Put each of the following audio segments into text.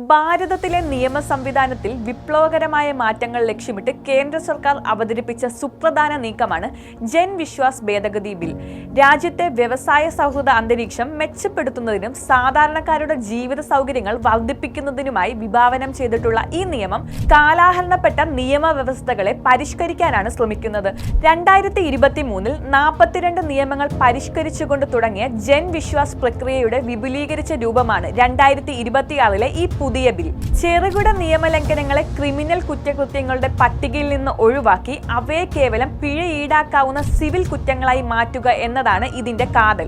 ഭാരതത്തിലെ നിയമ സംവിധാനത്തിൽ വിപ്ലവകരമായ മാറ്റങ്ങൾ ലക്ഷ്യമിട്ട് കേന്ദ്ര സർക്കാർ അവതരിപ്പിച്ച സുപ്രധാന നീക്കമാണ് ജൻ വിശ്വാസ് ഭേദഗതി ബിൽ. രാജ്യത്തെ വ്യവസായ സൗഹൃദ അന്തരീക്ഷം മെച്ചപ്പെടുത്തുന്നതിനും സാധാരണക്കാരുടെ ജീവിത സൗകര്യങ്ങൾ വർദ്ധിപ്പിക്കുന്നതിനുമായി വിഭാവനം ചെയ്തിട്ടുള്ള ഈ നിയമം കാലാഹരണപ്പെട്ട നിയമവ്യവസ്ഥകളെ പരിഷ്കരിക്കാനാണ് ശ്രമിക്കുന്നത്. 2023 42 നിയമങ്ങൾ പരിഷ്കരിച്ചുകൊണ്ട് തുടങ്ങിയ ജൻ വിശ്വാസ് പ്രക്രിയയുടെ വിപുലീകരിച്ച രൂപമാണ് 2026 ഈ പുതിയ ബിൽ. ചെറുകിട നിയമലംഘനങ്ങളെ ക്രിമിനൽ കുറ്റകൃത്യങ്ങളുടെ പട്ടികയിൽ നിന്ന് ഒഴിവാക്കി അവയെ കേവലം പിഴ ഈടാക്കാവുന്ന സിവിൽ കുറ്റങ്ങളായി മാറ്റുക എന്നതാണ് ഇതിന്റെ കാതൽ.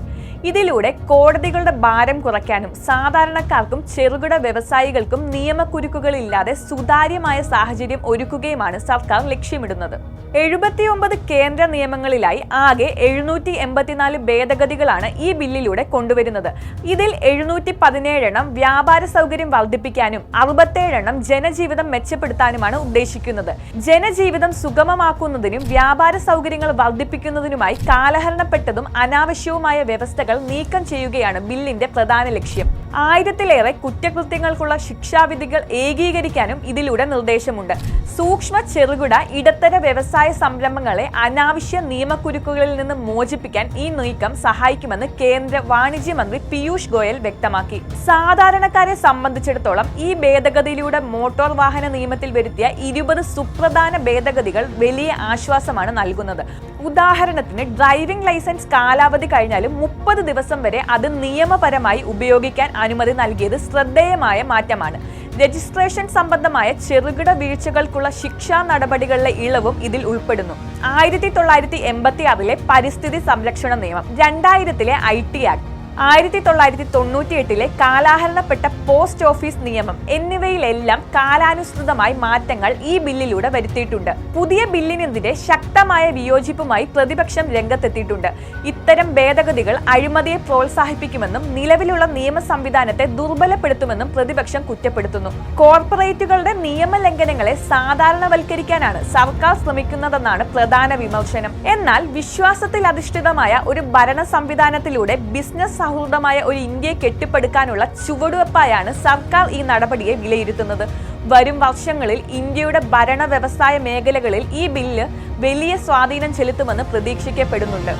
ഇതിലൂടെ കോടതികളുടെ ഭാരം കുറയ്ക്കാനും സാധാരണക്കാർക്കും ചെറുകിട വ്യവസായികൾക്കും നിയമക്കുരുക്കുകളില്ലാതെ സുതാര്യമായ സാഹചര്യം ഒരുക്കുകയുമാണ് സർക്കാർ ലക്ഷ്യമിടുന്നത്. 79 കേന്ദ്ര നിയമങ്ങളിലായി ആകെ 784 ഭേദഗതികളാണ് ഈ ബില്ലിലൂടെ കൊണ്ടുവരുന്നത്. ഇതിൽ 717 വ്യാപാര സൗകര്യം വർദ്ധിപ്പിക്കാനും 67 ജനജീവിതം മെച്ചപ്പെടുത്താനുമാണ് ഉദ്ദേശിക്കുന്നത്. ജനജീവിതം സുഗമമാക്കുന്നതിനും വ്യാപാര സൗകര്യങ്ങൾ വർദ്ധിപ്പിക്കുന്നതിനുമായി കാലഹരണപ്പെട്ടതും അനാവശ്യവുമായ വ്യവസ്ഥകൾ നീക്കം ചെയ്യുകയാണ് ബില്ലിന്റെ പ്രധാന ലക്ഷ്യം. 1000-ലേറെ കുറ്റകൃത്യങ്ങൾക്കുള്ള ശിക്ഷാവിധികൾ ഏകീകരിക്കാനും ഇതിലൂടെ നിർദ്ദേശമുണ്ട്. സൂക്ഷ്മ ചെറുകിട ഇടത്തര വ്യവസായ സംരംഭങ്ങളെ അനാവശ്യ നിയമക്കുരുക്കുകളിൽ നിന്ന് മോചിപ്പിക്കാൻ ഈ നീക്കം സഹായിക്കുമെന്ന് കേന്ദ്ര വാണിജ്യ മന്ത്രി പീയൂഷ് ഗോയൽ വ്യക്തമാക്കി. സാധാരണക്കാരെ സംബന്ധിച്ചിടത്തോളം ഈ ഭേദഗതിയിലൂടെ മോട്ടോർ വാഹന നിയമത്തിൽ വരുത്തിയ 20 സുപ്രധാന ഭേദഗതികൾ വലിയ ആശ്വാസമാണ് നൽകുന്നത്. ഉദാഹരണത്തിന് ഡ്രൈവിംഗ് ലൈസൻസ് കാലാവധി കഴിഞ്ഞാലും 30 ദിവസം വരെ അത് നിയമപരമായി ഉപയോഗിക്കാൻ അനുമതി നൽകിയത് ശ്രദ്ധേയമായ മാറ്റമാണ്. രജിസ്ട്രേഷൻ സംബന്ധമായ ചെറുകിട വീഴ്ചകൾക്കുള്ള ശിക്ഷാ നടപടികളിലെ ഇളവും ഇതിൽ ഉൾപ്പെടുന്നു. 1986 പരിസ്ഥിതി സംരക്ഷണ നിയമം, 2000 IT ആക്ട്, 1998 കാലാഹരണപ്പെട്ട പോസ്റ്റ് ഓഫീസ് നിയമം എന്നിവയിലെല്ലാം കാലാനുസൃതമായി മാറ്റങ്ങൾ ഈ ബില്ലിലൂടെ വരുത്തിയിട്ടുണ്ട്. പുതിയ ബില്ലിനെതിരെ ശക്തമായ വിയോജിപ്പുമായി പ്രതിപക്ഷം രംഗത്തെത്തിയിട്ടുണ്ട്. ഇത്തരം ഭേദഗതികൾ അഴിമതിയെ പ്രോത്സാഹിപ്പിക്കുമെന്നും നിലവിലുള്ള നിയമ സംവിധാനത്തെ ദുർബലപ്പെടുത്തുമെന്നും പ്രതിപക്ഷം കുറ്റപ്പെടുത്തുന്നു. കോർപ്പറേറ്റുകളുടെ നിയമലംഘനങ്ങളെ സാധാരണവൽക്കരിക്കാനാണ് സർക്കാർ ശ്രമിക്കുന്നതെന്നാണ് പ്രധാന വിമർശനം. എന്നാൽ വിശ്വാസത്തിൽ അധിഷ്ഠിതമായ ഒരു ഭരണ സംവിധാനത്തിലൂടെ ബിസിനസ് സൗഹൃദമായ ഒരു ഇന്ത്യയെ കെട്ടിപ്പടുക്കാനുള്ള ചുവടുവെപ്പായാണ് സർക്കാർ ഈ നടപടിയെ വിലയിരുത്തുന്നത്. വരും വർഷങ്ങളിൽ ഇന്ത്യയുടെ ഭരണ വ്യവസായ മേഖലകളിൽ ഈ ബില്ല് വലിയ സ്വാധീനം ചെലുത്തുമെന്ന് പ്രതീക്ഷിക്കപ്പെടുന്നുണ്ട്.